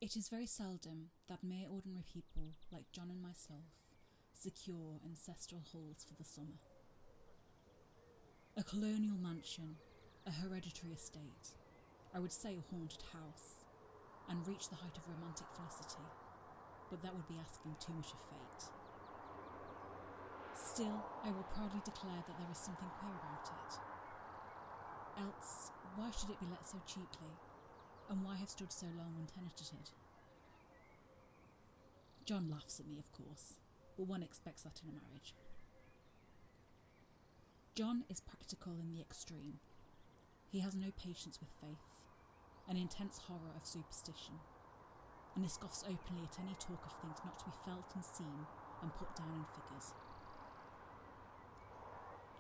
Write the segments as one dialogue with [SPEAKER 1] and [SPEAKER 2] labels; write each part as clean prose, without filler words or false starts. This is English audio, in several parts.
[SPEAKER 1] It is very seldom that mere ordinary people like John and myself secure ancestral halls for the summer. A colonial mansion, a hereditary estate, I would say a haunted house, and reach the height of romantic felicity, but that would be asking too much of fate. Still, I will proudly declare that there is something queer about it. Else, why should it be let so cheaply, and why have stood so long untenanted? John laughs at me, of course, but one expects that in a marriage. John is practical in the extreme. He has no patience with faith, an intense horror of superstition, and he scoffs openly at any talk of things not to be felt and seen and put down in figures.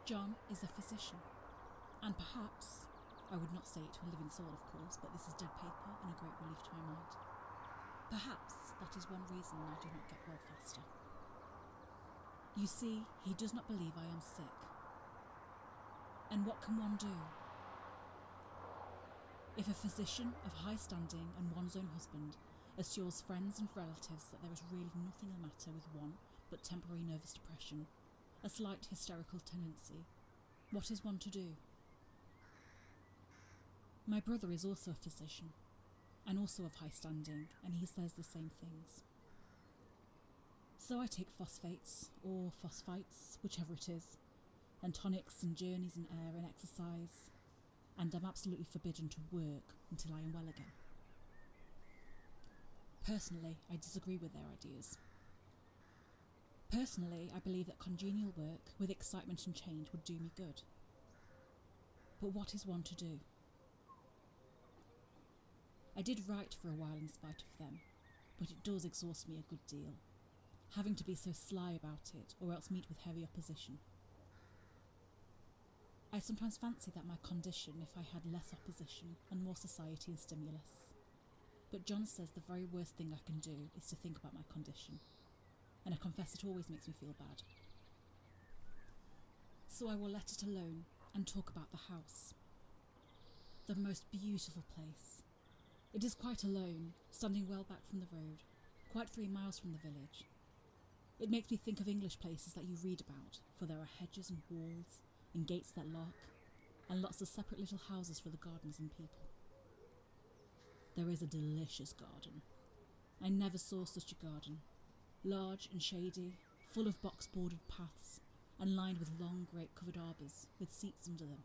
[SPEAKER 1] John is a physician, and perhaps, I would not say it to a living soul of course, but this is dead paper and a great relief to my mind. Perhaps that is one reason I do not get well faster. You see, he does not believe I am sick. And what can one do? If a physician of high standing and one's own husband assures friends and relatives that there is really nothing the matter with one but temporary nervous depression, a slight hysterical tendency, what is one to do? My brother is also a physician, and also of high standing, and he says the same things. So I take phosphates, or phosphites, whichever it is, and tonics and journeys in air and exercise, and am absolutely forbidden to work until I am well again. Personally, I disagree with their ideas. Personally, I believe that congenial work with excitement and change would do me good. But what is one to do? I did write for a while in spite of them, but it does exhaust me a good deal, having to be so sly about it or else meet with heavy opposition. I sometimes fancy that my condition if I had less opposition and more society and stimulus. But John says the very worst thing I can do is to think about my condition, and I confess it always makes me feel bad. So I will let it alone and talk about the house. The most beautiful place. It is quite alone, standing well back from the road, quite 3 miles from the village. It makes me think of English places that you read about, for there are hedges and walls, and gates that lock, and lots of separate little houses for the gardeners and people. There is a delicious garden. I never saw such a garden. Large and shady, full of box-bordered paths, and lined with long grape-covered arbours, with seats under them.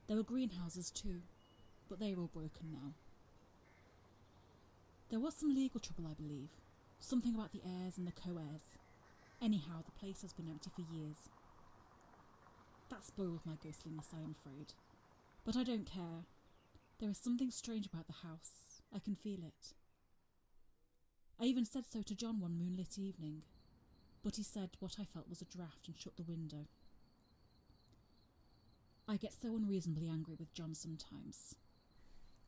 [SPEAKER 1] There were greenhouses too, but they are all broken now. There was some legal trouble, I believe, something about the heirs and the co-heirs. Anyhow, the place has been empty for years. That spoiled my ghostliness, I am afraid. But I don't care. There is something strange about the house. I can feel it. I even said so to John one moonlit evening, but he said what I felt was a draught and shut the window. I get so unreasonably angry with John sometimes.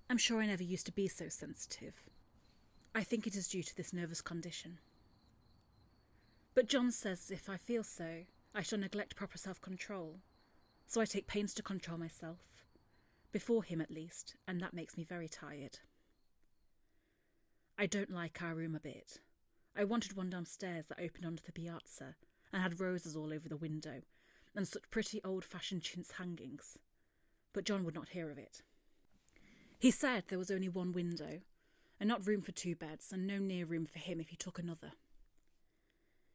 [SPEAKER 1] I'm sure I never used to be so sensitive. I think it is due to this nervous condition. But John says if I feel so, I shall neglect proper self-control, so I take pains to control myself, before him at least, and that makes me very tired. I don't like our room a bit. I wanted one downstairs that opened onto the piazza and had roses all over the window and such pretty old-fashioned chintz hangings, but John would not hear of it. He said there was only one window, and not room for 2 beds, and no near room for him if he took another.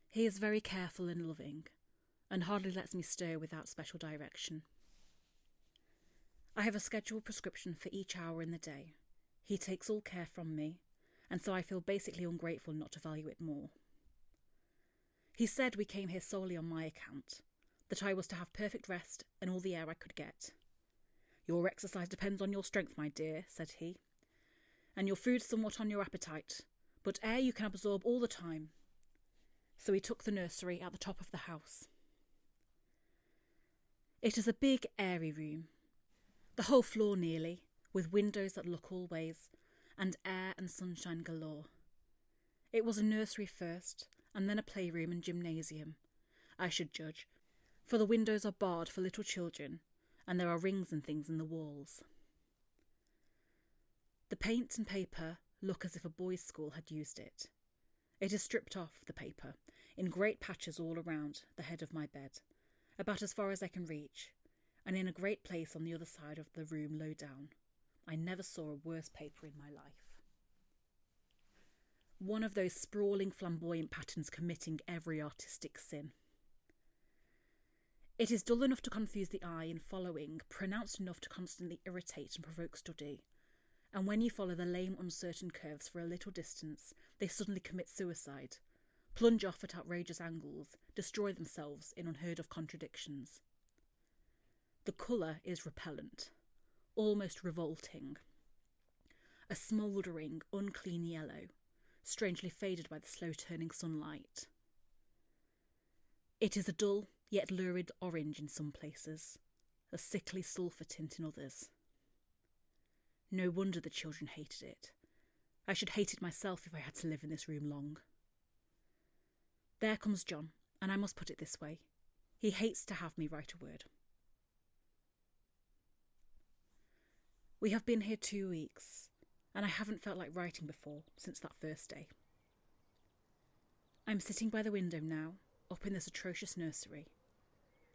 [SPEAKER 1] He is very careful and loving, and hardly lets me stir without special direction. I have a scheduled prescription for each hour in the day. He takes all care from me, and so I feel basically ungrateful not to value it more. He said we came here solely on my account, that I was to have perfect rest and all the air I could get. Your exercise depends on your strength, my dear, said he, and your food somewhat on your appetite, but air you can absorb all the time. So he took the nursery at the top of the house. It is a big, airy room, the whole floor nearly, with windows that look all ways, and air and sunshine galore. It was a nursery first, and then a playroom and gymnasium, I should judge, for the windows are barred for little children, and there are rings and things in the walls. The paint and paper look as if a boys' school had used it. It is stripped off, the paper, in great patches all around the head of my bed, about as far as I can reach, and in a great place on the other side of the room low down. I never saw a worse paper in my life. One of those sprawling flamboyant patterns committing every artistic sin. It is dull enough to confuse the eye in following, pronounced enough to constantly irritate and provoke study, and when you follow the lame, uncertain curves for a little distance, they suddenly commit suicide, plunge off at outrageous angles, destroy themselves in unheard-of contradictions. The colour is repellent, almost revolting. A smouldering, unclean yellow, strangely faded by the slow-turning sunlight. It is a dull, yet lurid orange in some places, a sickly sulphur tint in others. No wonder the children hated it. I should hate it myself if I had to live in this room long. There comes John, and I must put it this way. He hates to have me write a word. We have been here 2 weeks, and I haven't felt like writing before since that first day. I'm sitting by the window now, up in this atrocious nursery,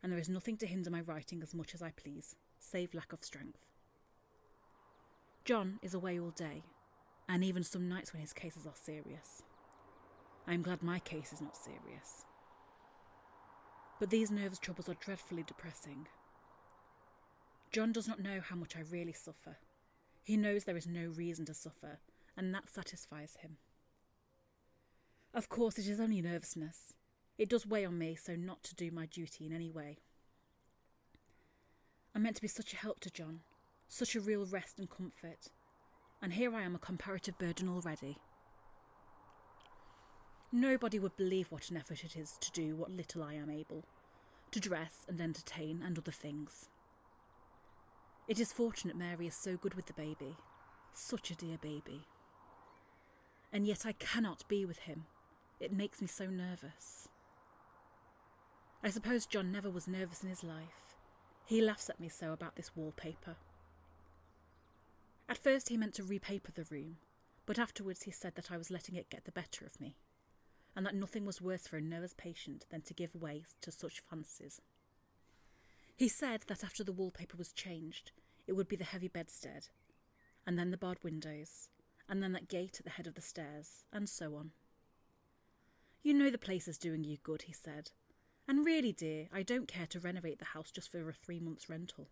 [SPEAKER 1] and there is nothing to hinder my writing as much as I please, save lack of strength. John is away all day, and even some nights when his cases are serious. I am glad my case is not serious. But these nervous troubles are dreadfully depressing. John does not know how much I really suffer. He knows there is no reason to suffer, and that satisfies him. Of course, it is only nervousness. It does weigh on me so not to do my duty in any way. I'm meant to be such a help to John, such a real rest and comfort, and here I am a comparative burden already. Nobody would believe what an effort it is to do what little I am able, to dress and entertain and other things. It is fortunate Mary is so good with the baby, such a dear baby. And yet I cannot be with him. It makes me so nervous. I suppose John never was nervous in his life. He laughs at me so about this wallpaper. At first he meant to repaper the room, but afterwards he said that I was letting it get the better of me, and that nothing was worse for a nervous patient than to give way to such fancies. He said that after the wallpaper was changed, it would be the heavy bedstead, and then the barred windows, and then that gate at the head of the stairs, and so on. You know the place is doing you good, he said, and really, dear, I don't care to renovate the house just for a 3 months' rental.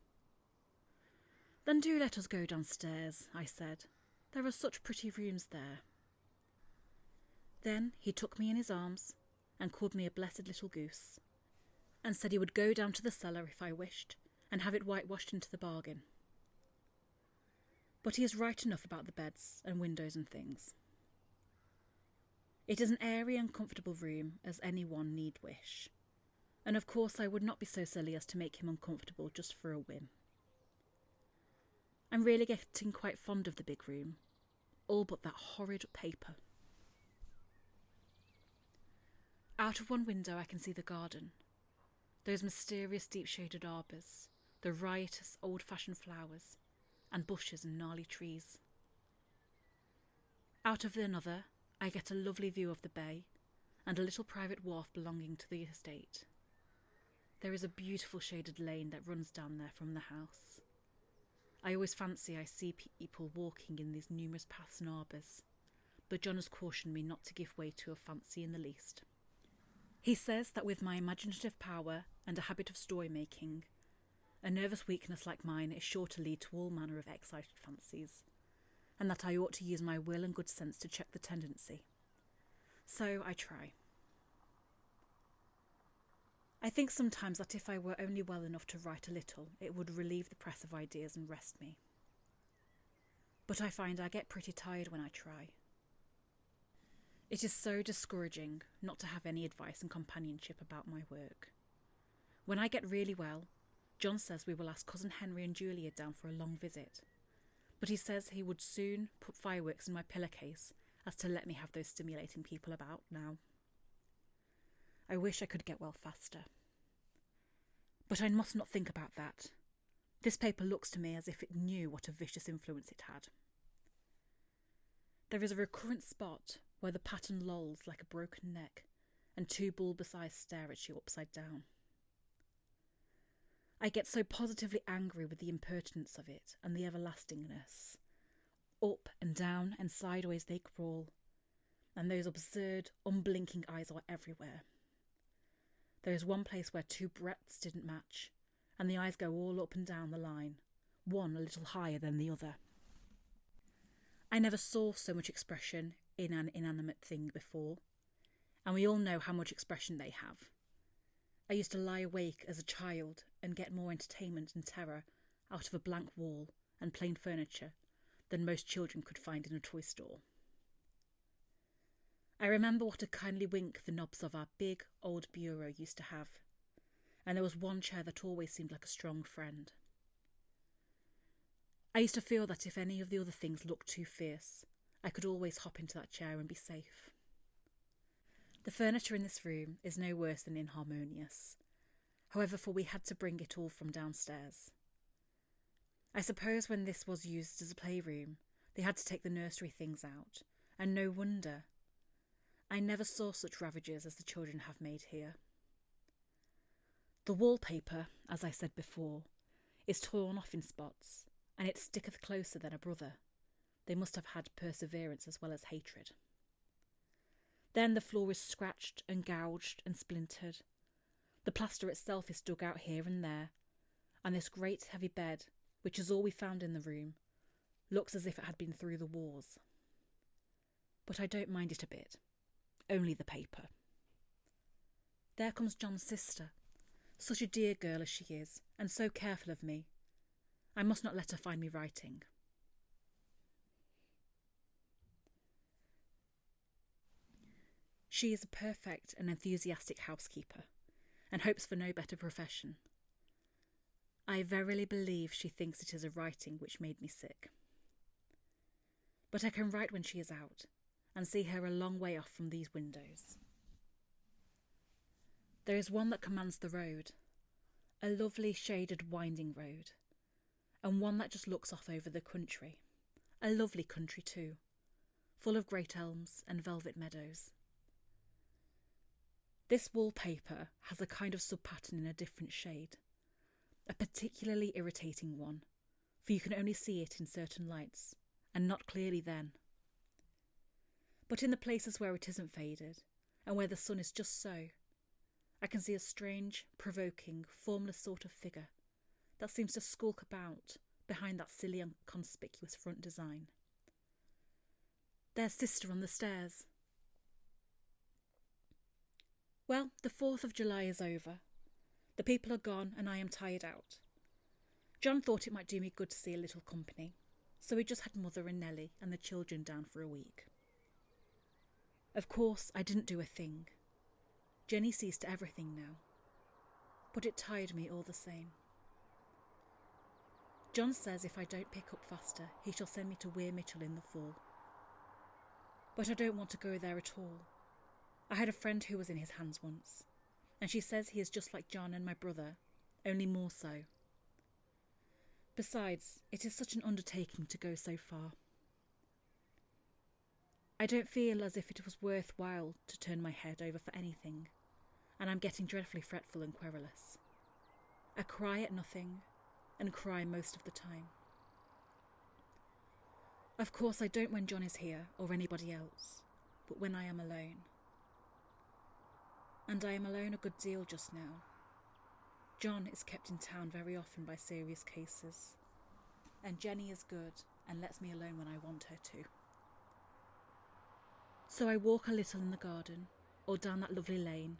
[SPEAKER 1] Then do let us go downstairs, I said. There are such pretty rooms there. Then he took me in his arms and called me a blessed little goose, and said he would go down to the cellar if I wished, and have it whitewashed into the bargain. But he is right enough about the beds and windows and things. It is an airy and comfortable room as any one need wish, and of course I would not be so silly as to make him uncomfortable just for a whim. I'm really getting quite fond of the big room, all but that horrid paper. Out of one window I can see the garden, those mysterious deep-shaded arbours, the riotous old-fashioned flowers, and bushes and gnarly trees. Out of another I get a lovely view of the bay, and a little private wharf belonging to the estate. There is a beautiful shaded lane that runs down there from the house. I always fancy I see people walking in these numerous paths and arbours, but John has cautioned me not to give way to a fancy in the least. He says that with my imaginative power and a habit of story-making, a nervous weakness like mine is sure to lead to all manner of excited fancies, and that I ought to use my will and good sense to check the tendency. So I try. I think sometimes that if I were only well enough to write a little, it would relieve the press of ideas and rest me. But I find I get pretty tired when I try. It is so discouraging not to have any advice and companionship about my work. When I get really well, John says we will ask Cousin Henry and Julia down for a long visit, but he says he would soon put fireworks in my pillowcase as to let me have those stimulating people about now. I wish I could get well faster. But I must not think about that. This paper looks to me as if it knew what a vicious influence it had. There is a recurrent spot where the pattern lolls like a broken neck and two bulbous eyes stare at you upside down. I get so positively angry with the impertinence of it and the everlastingness. Up and down and sideways they crawl, and those absurd, unblinking eyes are everywhere. There is one place where two breadths didn't match, and the eyes go all up and down the line, one a little higher than the other. I never saw so much expression in an inanimate thing before, and we all know how much expression they have. I used to lie awake as a child and get more entertainment and terror out of a blank wall and plain furniture than most children could find in a toy store. I remember what a kindly wink the knobs of our big old bureau used to have, and there was one chair that always seemed like a strong friend. I used to feel that if any of the other things looked too fierce, I could always hop into that chair and be safe. The furniture in this room is no worse than inharmonious, however, for we had to bring it all from downstairs. I suppose when this was used as a playroom, they had to take the nursery things out, and no wonder. I never saw such ravages as the children have made here. The wallpaper, as I said before, is torn off in spots, and it sticketh closer than a brother. They must have had perseverance as well as hatred. Then the floor is scratched and gouged and splintered. The plaster itself is dug out here and there, and this great heavy bed, which is all we found in the room, looks as if it had been through the wars. But I don't mind it a bit. Only the paper. There comes John's sister, such a dear girl as she is, and so careful of me. I must not let her find me writing. She is a perfect and enthusiastic housekeeper, and hopes for no better profession. I verily believe she thinks it is a writing which made me sick. But I can write when she is out, and see her a long way off from these windows. There is one that commands the road, a lovely shaded winding road, and one that just looks off over the country, a lovely country too, full of great elms and velvet meadows. This wallpaper has a kind of sub-pattern in a different shade, a particularly irritating one, for you can only see it in certain lights, and not clearly then. But in the places where it isn't faded, and where the sun is just so, I can see a strange, provoking, formless sort of figure that seems to skulk about behind that silly, inconspicuous front design. There's Sister on the stairs. Well, the 4th of July is over. The people are gone and I am tired out. John thought it might do me good to see a little company, so we just had Mother and Nellie and the children down for a week. Of course, I didn't do a thing. Jenny sees to everything now, but it tired me all the same. John says if I don't pick up faster, he shall send me to Weir Mitchell in the fall. But I don't want to go there at all. I had a friend who was in his hands once, and she says he is just like John and my brother, only more so. Besides, it is such an undertaking to go so far. I don't feel as if it was worthwhile to turn my head over for anything, and I'm getting dreadfully fretful and querulous. I cry at nothing, and cry most of the time. Of course, I don't when John is here, or anybody else, but when I am alone. And I am alone a good deal just now. John is kept in town very often by serious cases, and Jenny is good and lets me alone when I want her to. So I walk a little in the garden, or down that lovely lane,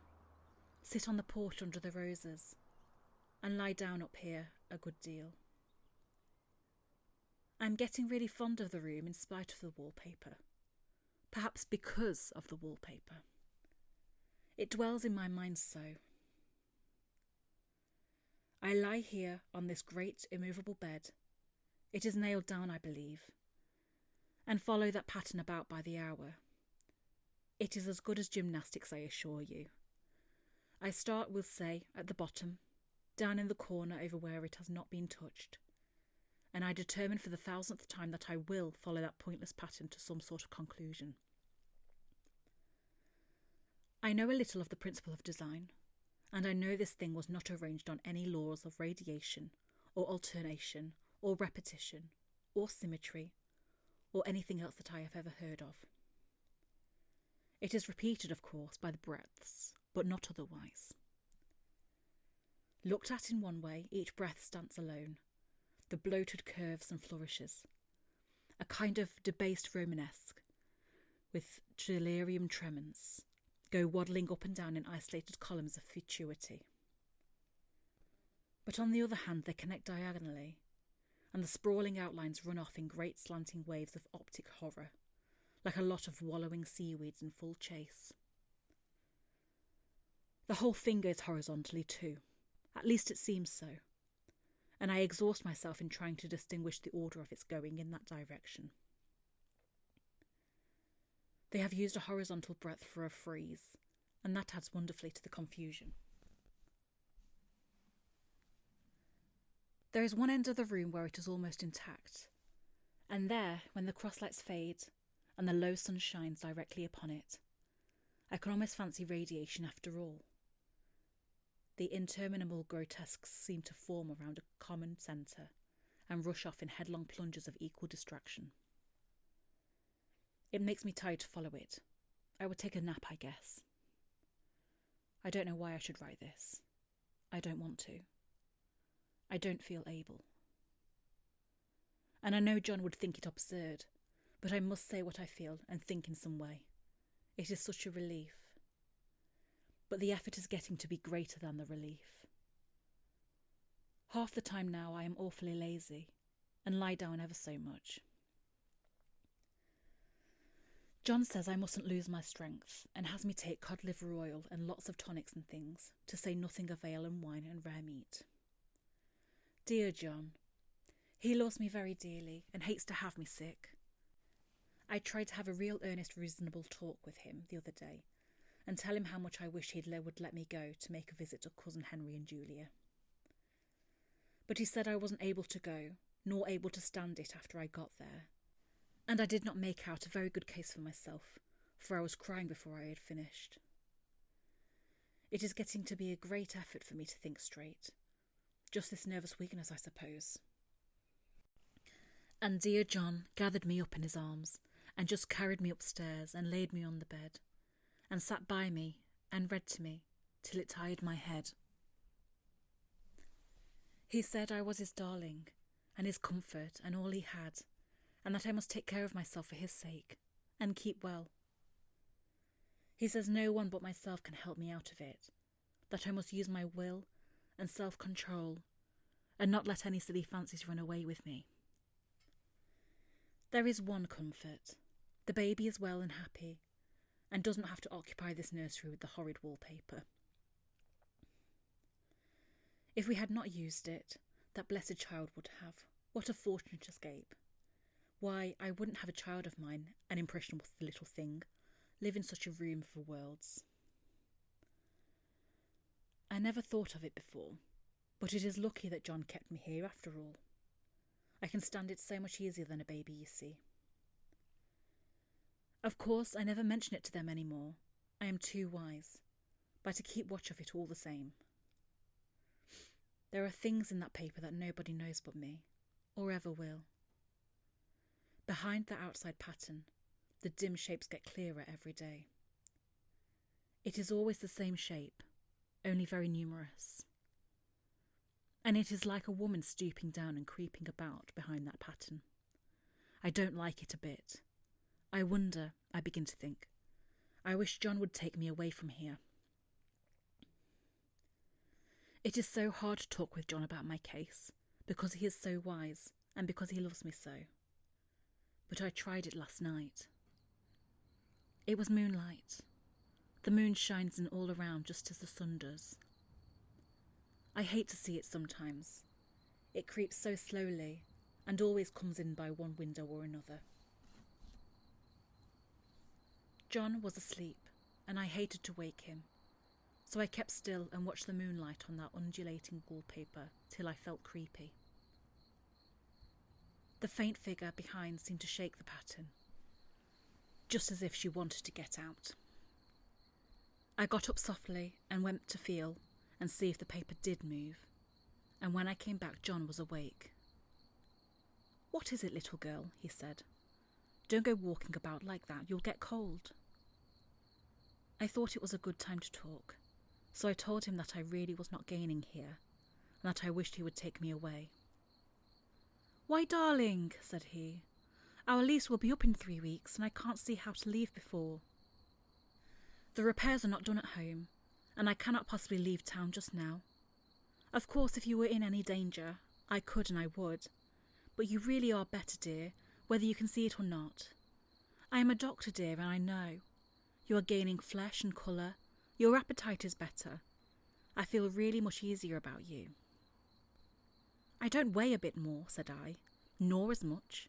[SPEAKER 1] sit on the porch under the roses, and lie down up here a good deal. I'm getting really fond of the room in spite of the wallpaper, perhaps because of the wallpaper. It dwells in my mind so. I lie here on this great immovable bed, it is nailed down I believe, and follow that pattern about by the hour. It is as good as gymnastics, I assure you. I start, we'll say, at the bottom, down in the corner over where it has not been touched, and I determine for the 1000th time that I will follow that pointless pattern to some sort of conclusion. I know a little of the principle of design, and I know this thing was not arranged on any laws of radiation, or alternation, or repetition, or symmetry, or anything else that I have ever heard of. It is repeated, of course, by the breaths, but not otherwise. Looked at in one way, each breath stands alone, the bloated curves and flourishes, a kind of debased Romanesque, with delirium tremens, go waddling up and down in isolated columns of fatuity. But on the other hand, they connect diagonally, and the sprawling outlines run off in great slanting waves of optic horror, like a lot of wallowing seaweeds in full chase. The whole thing goes horizontally too, at least it seems so, and I exhaust myself in trying to distinguish the order of its going in that direction. They have used a horizontal breadth for a frieze, and that adds wonderfully to the confusion. There is one end of the room where it is almost intact, and there, when the crosslights fade and the low sun shines directly upon it, I can almost fancy radiation after all. The interminable grotesques seem to form around a common centre and rush off in headlong plunges of equal distraction. It makes me tired to follow it. I would take a nap, I guess. I don't know why I should write this. I don't want to. I don't feel able. And I know John would think it absurd, but I must say what I feel and think in some way. It is such a relief. But the effort is getting to be greater than the relief. Half the time now I am awfully lazy and lie down ever so much. John says I mustn't lose my strength and has me take cod liver oil and lots of tonics and things, to say nothing of ale and wine and rare meat. Dear John. He loves me very dearly and hates to have me sick. I tried to have a real earnest reasonable talk with him the other day and tell him how much I wish he would let me go to make a visit to Cousin Henry and Julia. But he said I wasn't able to go, nor able to stand it after I got there. And I did not make out a very good case for myself, for I was crying before I had finished. It is getting to be a great effort for me to think straight. Just this nervous weakness, I suppose. And dear John gathered me up in his arms and just carried me upstairs and laid me on the bed and sat by me and read to me till it tired my head. He said I was his darling and his comfort and all he had, and that I must take care of myself for his sake and keep well. He says no one but myself can help me out of it, that I must use my will and self-control and not let any silly fancies run away with me. There is one comfort. The baby is well and happy and doesn't have to occupy this nursery with the horrid wallpaper. If we had not used it, that blessed child would have. What a fortunate escape. Why, I wouldn't have a child of mine, an impressionable little thing, live in such a room for worlds. I never thought of it before, but it is lucky that John kept me here after all. I can stand it so much easier than a baby, you see. Of course, I never mention it to them any more. I am too wise, but I keep watch of it all the same. There are things in that paper that nobody knows but me, or ever will. Behind the outside pattern, the dim shapes get clearer every day. It is always the same shape, only very numerous. And it is like a woman stooping down and creeping about behind that pattern. I don't like it a bit. I wonder, I begin to think, I wish John would take me away from here. It is so hard to talk with John about my case, because he is so wise and because he loves me so. But I tried it last night. It was moonlight. The moon shines in all around just as the sun does. I hate to see it sometimes. It creeps so slowly and always comes in by one window or another. John was asleep, and I hated to wake him, so I kept still and watched the moonlight on that undulating wallpaper till I felt creepy. The faint figure behind seemed to shake the pattern, just as if she wanted to get out. I got up softly and went to feel and see if the paper did move, and when I came back, John was awake. "What is it, little girl?" he said. "Don't go walking about like that, you'll get cold." I thought it was a good time to talk, so I told him that I really was not gaining here, and that I wished he would take me away. "Why, darling," said he, "our lease will be up in 3 weeks, and I can't see how to leave before. The repairs are not done at home, and I cannot possibly leave town just now. Of course, if you were in any danger, I could and I would, but you really are better, dear, whether you can see it or not. I am a doctor, dear, and I know. You are gaining flesh and colour. Your appetite is better. I feel really much easier about you." "I don't weigh a bit more," said I, "nor as much.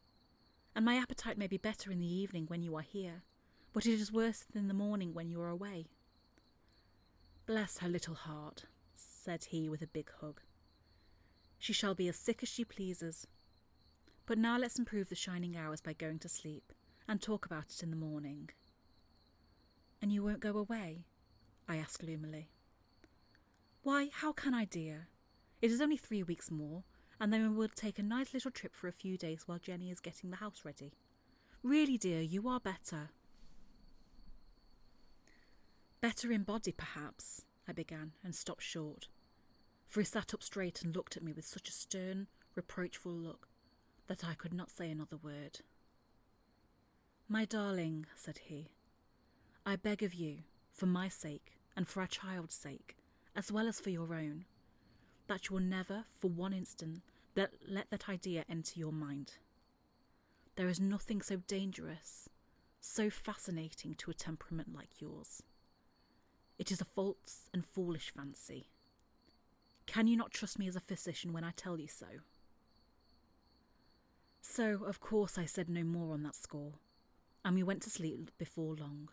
[SPEAKER 1] And my appetite may be better in the evening when you are here, but it is worse in the morning when you are away." "Bless her little heart," said he with a big hug. "She shall be as sick as she pleases. But now let's improve the shining hours by going to sleep, and talk about it in the morning." "And you won't go away?" I asked gloomily. "Why, how can I, dear? It is only 3 weeks more, and then we'll take a nice little trip for a few days while Jenny is getting the house ready. Really, dear, you are better." "Better in body, perhaps," I began, and stopped short, for he sat up straight and looked at me with such a stern, reproachful look that I could not say another word. "My darling," said he, "I beg of you, for my sake and for our child's sake, as well as for your own, that you will never, for one instant, let that idea enter your mind. There is nothing so dangerous, so fascinating to a temperament like yours. It is a false and foolish fancy. Can you not trust me as a physician when I tell you so?" So, of course, I said no more on that score, and we went to sleep before long.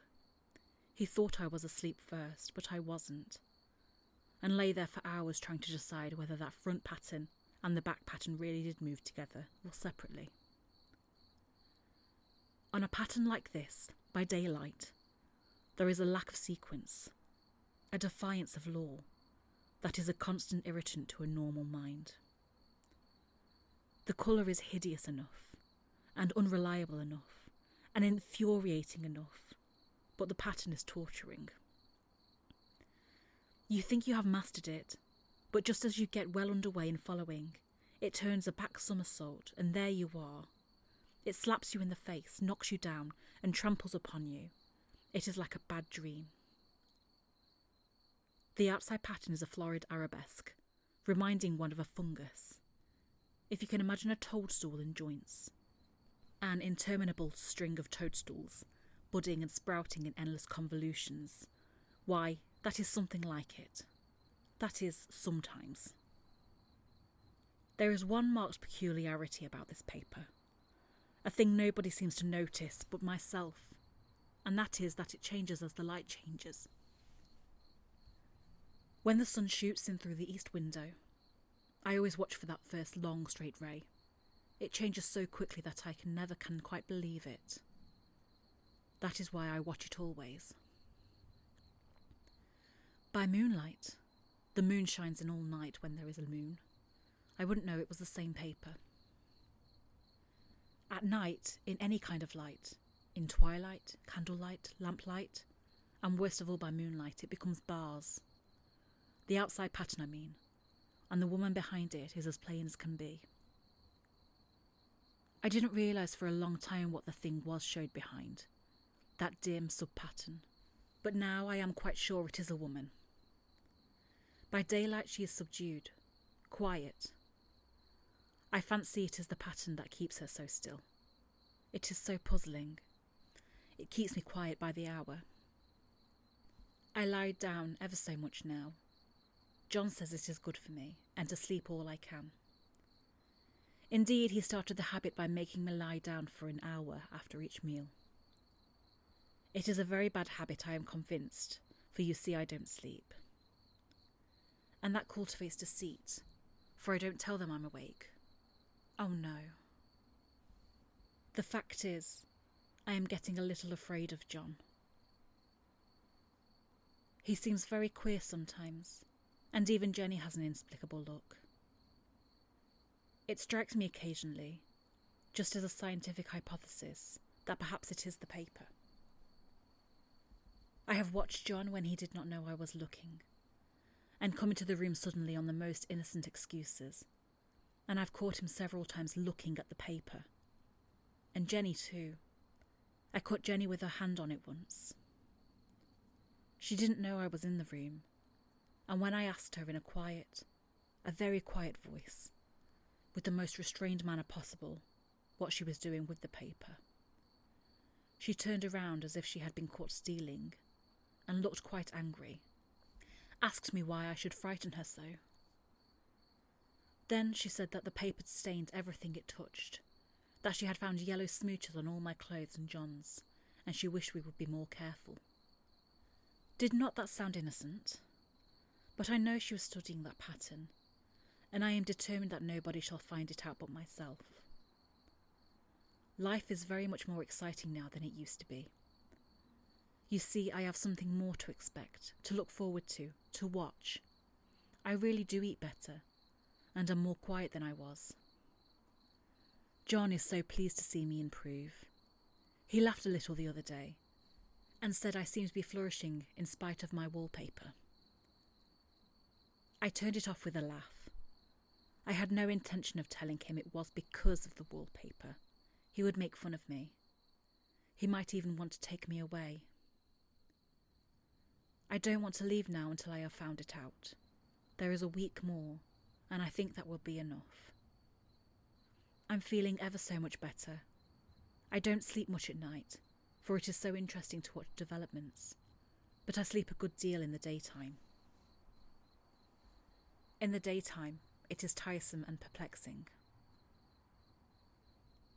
[SPEAKER 1] He thought I was asleep first, but I wasn't, and lay there for hours trying to decide whether that front pattern and the back pattern really did move together or separately. On a pattern like this, by daylight, there is a lack of sequence, a defiance of law, that is a constant irritant to a normal mind. The colour is hideous enough, and unreliable enough, and infuriating enough, but the pattern is torturing. You think you have mastered it, but just as you get well underway in following, it turns a back somersault, and there you are. It slaps you in the face, knocks you down, and tramples upon you. It is like a bad dream. The outside pattern is a florid arabesque, reminding one of a fungus. If you can imagine a toadstool in joints, an interminable string of toadstools, budding and sprouting in endless convolutions, why, that is something like it. That is, sometimes. There is one marked peculiarity about this paper, a thing nobody seems to notice but myself, and that is that it changes as the light changes. When the sun shoots in through the east window, I always watch for that first long straight ray. It changes so quickly that I never can quite believe it. That is why I watch it always. By moonlight, the moon shines in all night when there is a moon, I wouldn't know it was the same paper. At night, in any kind of light, in twilight, candlelight, lamplight, and worst of all by moonlight, it becomes bars. The outside pattern, I mean, and the woman behind it is as plain as can be. I didn't realise for a long time what the thing was showed behind, that dim sub-pattern, but now I am quite sure it is a woman. By daylight she is subdued, quiet. I fancy it is the pattern that keeps her so still. It is so puzzling. It keeps me quiet by the hour. I lie down ever so much now. John says it is good for me, and to sleep all I can. Indeed, he started the habit by making me lie down for an hour after each meal. It is a very bad habit, I am convinced, for you see I don't sleep. And that cultivates deceit, for I don't tell them I'm awake. Oh no. The fact is, I am getting a little afraid of John. He seems very queer sometimes, and even Jenny has an inexplicable look. It strikes me occasionally, just as a scientific hypothesis, that perhaps it is the paper. I have watched John when he did not know I was looking, and come into the room suddenly on the most innocent excuses, and I've caught him several times looking at the paper. And Jenny too. I caught Jenny with her hand on it once. She didn't know I was in the room, and when I asked her in a very quiet voice, with the most restrained manner possible, what she was doing with the paper, she turned around as if she had been caught stealing, and looked quite angry, asked me why I should frighten her so. Then she said that the paper had stained everything it touched, that she had found yellow smooches on all my clothes and John's, and she wished we would be more careful. Did not that sound innocent? But I know she was studying that pattern, and I am determined that nobody shall find it out but myself. Life is very much more exciting now than it used to be. You see, I have something more to expect, to look forward to watch. I really do eat better, and am more quiet than I was. John is so pleased to see me improve. He laughed a little the other day, and said I seemed to be flourishing in spite of my wallpaper. I turned it off with a laugh. I had no intention of telling him it was because of the wallpaper. He would make fun of me. He might even want to take me away. I don't want to leave now until I have found it out. There is a week more, and I think that will be enough. I'm feeling ever so much better. I don't sleep much at night, for it is so interesting to watch developments, but I sleep a good deal in the daytime. In the daytime, it is tiresome and perplexing.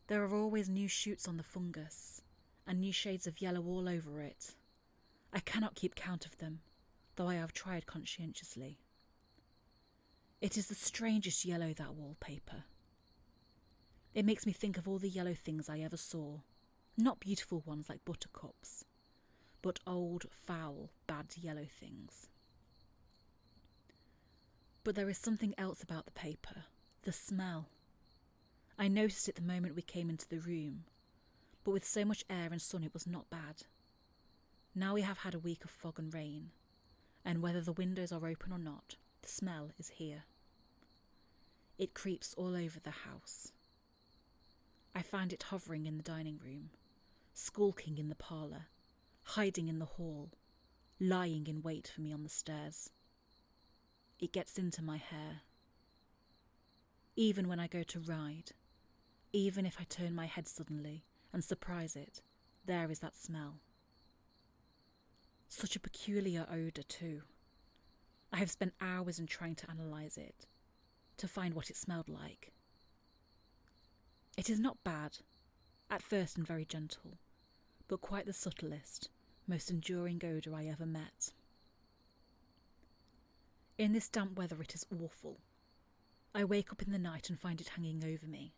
[SPEAKER 1] There are always new shoots on the fungus, and new shades of yellow all over it. I cannot keep count of them, though I have tried conscientiously. It is the strangest yellow, that wallpaper. It makes me think of all the yellow things I ever saw, not beautiful ones like buttercups, but old, foul, bad yellow things. But there is something else about the paper, the smell. I noticed it the moment we came into the room, but with so much air and sun it was not bad. Now we have had a week of fog and rain, and whether the windows are open or not, the smell is here. It creeps all over the house. I find it hovering in the dining room, skulking in the parlour, hiding in the hall, lying in wait for me on the stairs. It gets into my hair. Even when I go to ride, even if I turn my head suddenly and surprise it, there is that smell. Such a peculiar odour too. I have spent hours in trying to analyse it, to find what it smelled like. It is not bad, at first and very gentle, but quite the subtlest, most enduring odour I ever met. In this damp weather it is awful. I wake up in the night and find it hanging over me.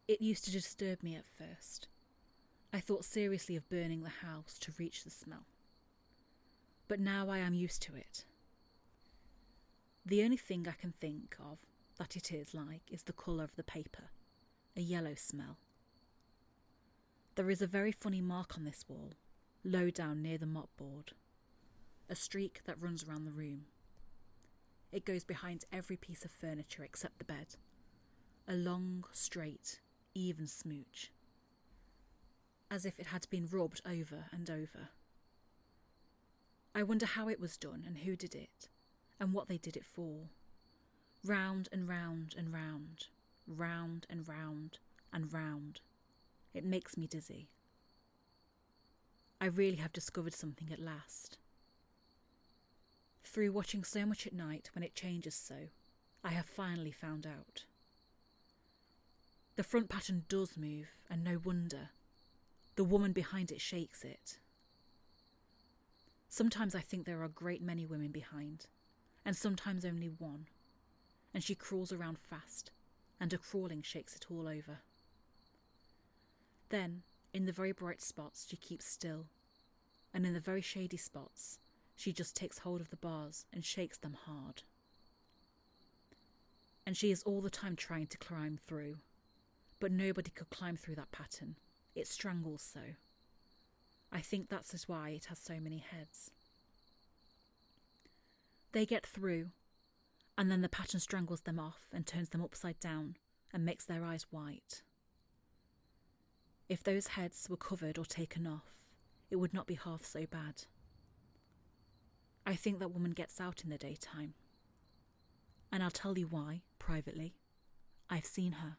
[SPEAKER 1] It used to disturb me at first. I thought seriously of burning the house to reach the smell. But now I am used to it. The only thing I can think of that it is like is the colour of the paper, a yellow smell. There is a very funny mark on this wall, low down near the mopboard, a streak that runs around the room. It goes behind every piece of furniture except the bed, a long, straight, even smooch, as if it had been rubbed over and over. I wonder how it was done and who did it, and what they did it for. Round and round and round, round and round and round. It makes me dizzy. I really have discovered something at last. Through watching so much at night when it changes so, I have finally found out. The front pattern does move, and no wonder. The woman behind it shakes it. Sometimes I think there are a great many women behind, and sometimes only one, and she crawls around fast, and her crawling shakes it all over. Then, in the very bright spots, she keeps still, and in the very shady spots, she just takes hold of the bars and shakes them hard. And she is all the time trying to climb through, but nobody could climb through that pattern. It strangles so. I think that's just why it has so many heads. They get through, and then the pattern strangles them off and turns them upside down and makes their eyes white. If those heads were covered or taken off, it would not be half so bad. I think that woman gets out in the daytime. And I'll tell you why, privately. I've seen her.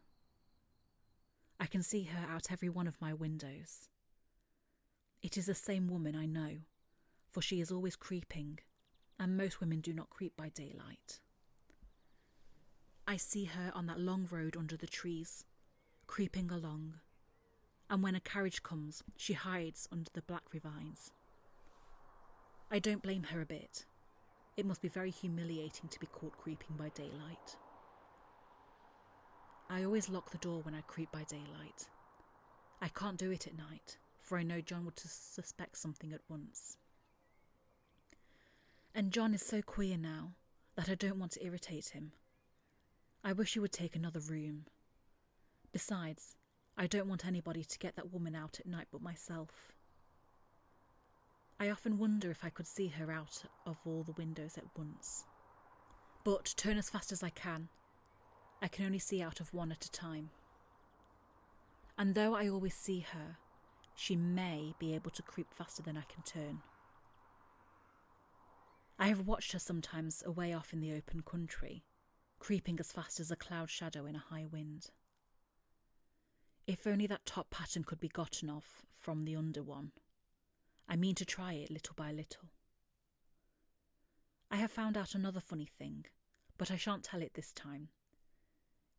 [SPEAKER 1] I can see her out every one of my windows. It is the same woman, I know, for she is always creeping, and most women do not creep by daylight. I see her on that long road under the trees, creeping along, and when a carriage comes, she hides under the blackberry vines. I don't blame her a bit. It must be very humiliating to be caught creeping by daylight. I always lock the door when I creep by daylight. I can't do it at night, for I know John would suspect something at once. And John is so queer now that I don't want to irritate him. I wish he would take another room. Besides, I don't want anybody to get that woman out at night but myself. I often wonder if I could see her out of all the windows at once. But turn as fast as I can only see out of one at a time. And though I always see her, she may be able to creep faster than I can turn. I have watched her sometimes away off in the open country, creeping as fast as a cloud shadow in a high wind. If only that top pattern could be gotten off from the under one. I mean to try it little by little. I have found out another funny thing, but I shan't tell it this time.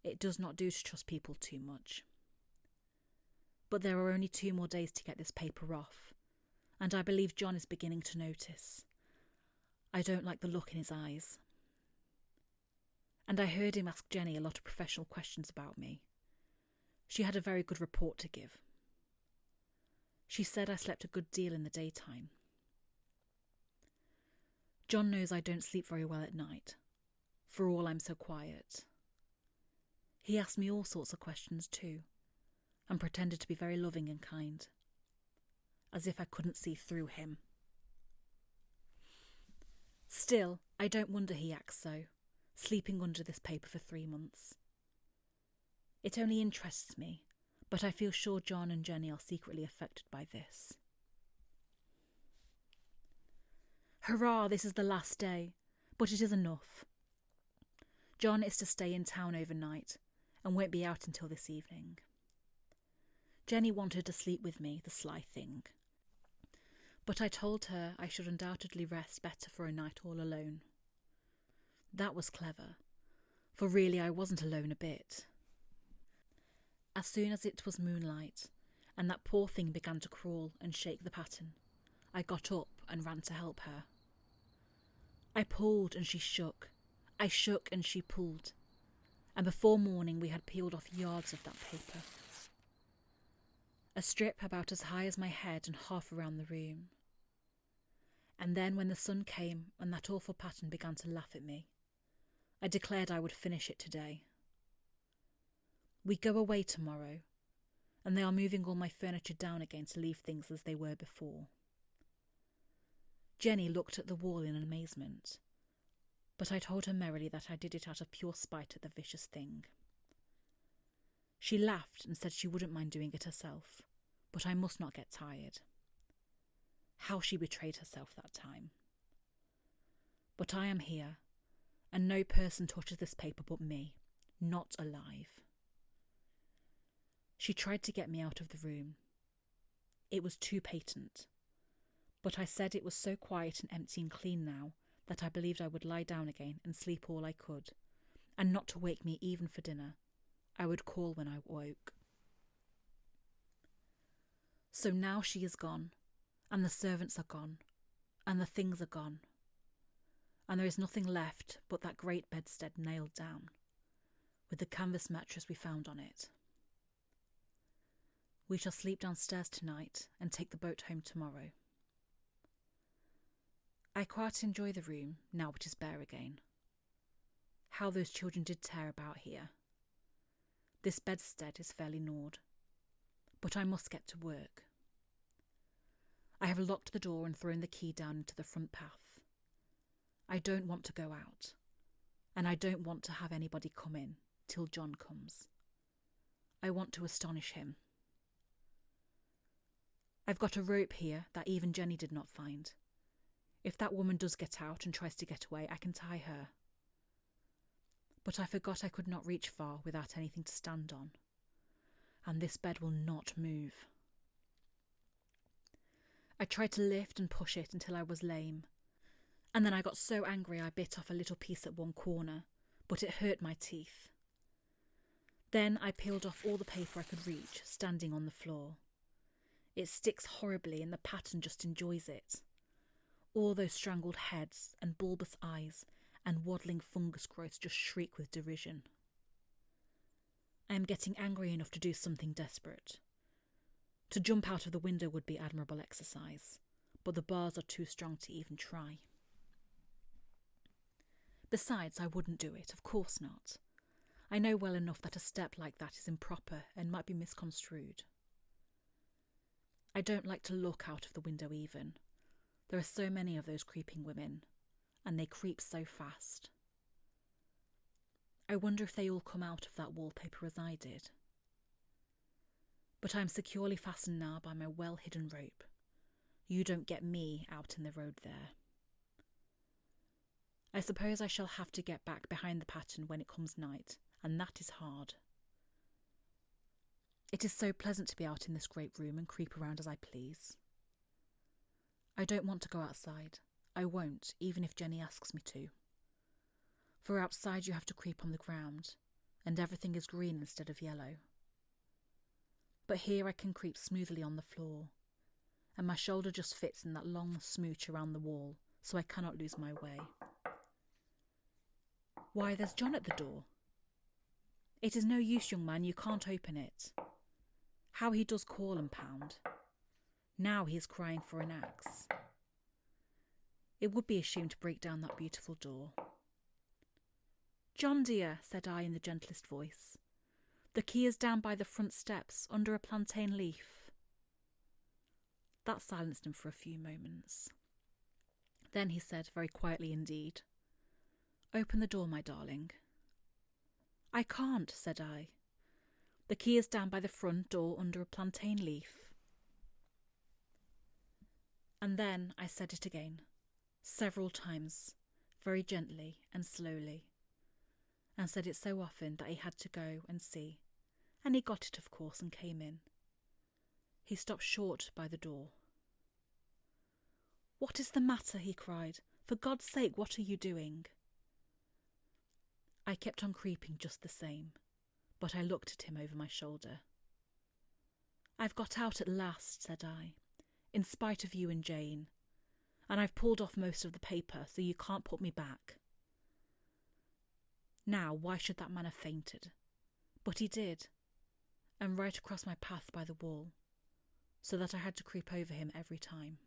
[SPEAKER 1] It does not do to trust people too much. But there are only 2 more days to get this paper off, and I believe John is beginning to notice. I don't like the look in his eyes. And I heard him ask Jenny a lot of professional questions about me. She had a very good report to give. She said I slept a good deal in the daytime. John knows I don't sleep very well at night, for all I'm so quiet. He asked me all sorts of questions too, and pretended to be very loving and kind, as if I couldn't see through him. Still, I don't wonder he acts so, sleeping under this paper for 3 months. It only interests me, but I feel sure John and Jenny are secretly affected by this. Hurrah, this is the last day, but it is enough. John is to stay in town overnight and won't be out until this evening. Jenny wanted to sleep with me, the sly thing. But I told her I should undoubtedly rest better for a night all alone. That was clever, for really I wasn't alone a bit. As soon as it was moonlight, and that poor thing began to crawl and shake the pattern, I got up and ran to help her. I pulled and she shook. I shook and she pulled. And before morning we had peeled off yards of that paper. A strip about as high as my head and half around the room. And then when the sun came and that awful pattern began to laugh at me, I declared I would finish it today. We go away tomorrow, and they are moving all my furniture down again to leave things as they were before. Jenny looked at the wall in amazement, but I told her merrily that I did it out of pure spite at the vicious thing. She laughed and said she wouldn't mind doing it herself, but I must not get tired. How she betrayed herself that time. But I am here, and no person touches this paper but me, not alive. She tried to get me out of the room. It was too patent, but I said it was so quiet and empty and clean now that I believed I would lie down again and sleep all I could, and not to wake me even for dinner. I would call when I woke. So now she is gone, and the servants are gone, and the things are gone, and there is nothing left but that great bedstead nailed down, with the canvas mattress we found on it. We shall sleep downstairs tonight and take the boat home tomorrow. I quite enjoy the room now it is bare again. How those children did tear about here. This bedstead is fairly gnawed, but I must get to work. I have locked the door and thrown the key down into the front path. I don't want to go out, and I don't want to have anybody come in till John comes. I want to astonish him. I've got a rope here that even Jenny did not find. If that woman does get out and tries to get away, I can tie her. But I forgot I could not reach far without anything to stand on, and this bed will not move. I tried to lift and push it until I was lame, and then I got so angry I bit off a little piece at one corner, but it hurt my teeth. Then I peeled off all the paper I could reach, standing on the floor. It sticks horribly and the pattern just enjoys it. All those strangled heads and bulbous eyes and waddling fungus growths just shriek with derision. I am getting angry enough to do something desperate. To jump out of the window would be admirable exercise, but the bars are too strong to even try. Besides, I wouldn't do it, of course not. I know well enough that a step like that is improper and might be misconstrued. I don't like to look out of the window even. There are so many of those creeping women, and they creep so fast. I wonder if they all come out of that wallpaper as I did. But I am securely fastened now by my well-hidden rope. You don't get me out in the road there. I suppose I shall have to get back behind the pattern when it comes night, and that is hard. It is so pleasant to be out in this great room and creep around as I please. I don't want to go outside. I won't, even if Jenny asks me to. For outside you have to creep on the ground, and everything is green instead of yellow. But here I can creep smoothly on the floor, and my shoulder just fits in that long smooch around the wall, so I cannot lose my way. Why, there's John at the door. It is no use, young man, you can't open it. How he does call and pound. Now he is crying for an axe. It would be a shame to break down that beautiful door. John dear, said I in the gentlest voice, the key is down by the front steps, under a plantain leaf. That silenced him for a few moments. Then he said, very quietly indeed, open the door, my darling. I can't, said I. The key is down by the front door under a plantain leaf. And then I said it again, several times, very gently and slowly, and said it so often that he had to go and see, and he got it, of course, and came in. He stopped short by the door. What is the matter? He cried. For God's sake, what are you doing? I kept on creeping just the same, but I looked at him over my shoulder. I've got out at last, said I, in spite of you and Jane, and I've pulled off most of the paper, so you can't put me back. Now, why should that man have fainted? But he did, and right across my path by the wall, so that I had to creep over him every time.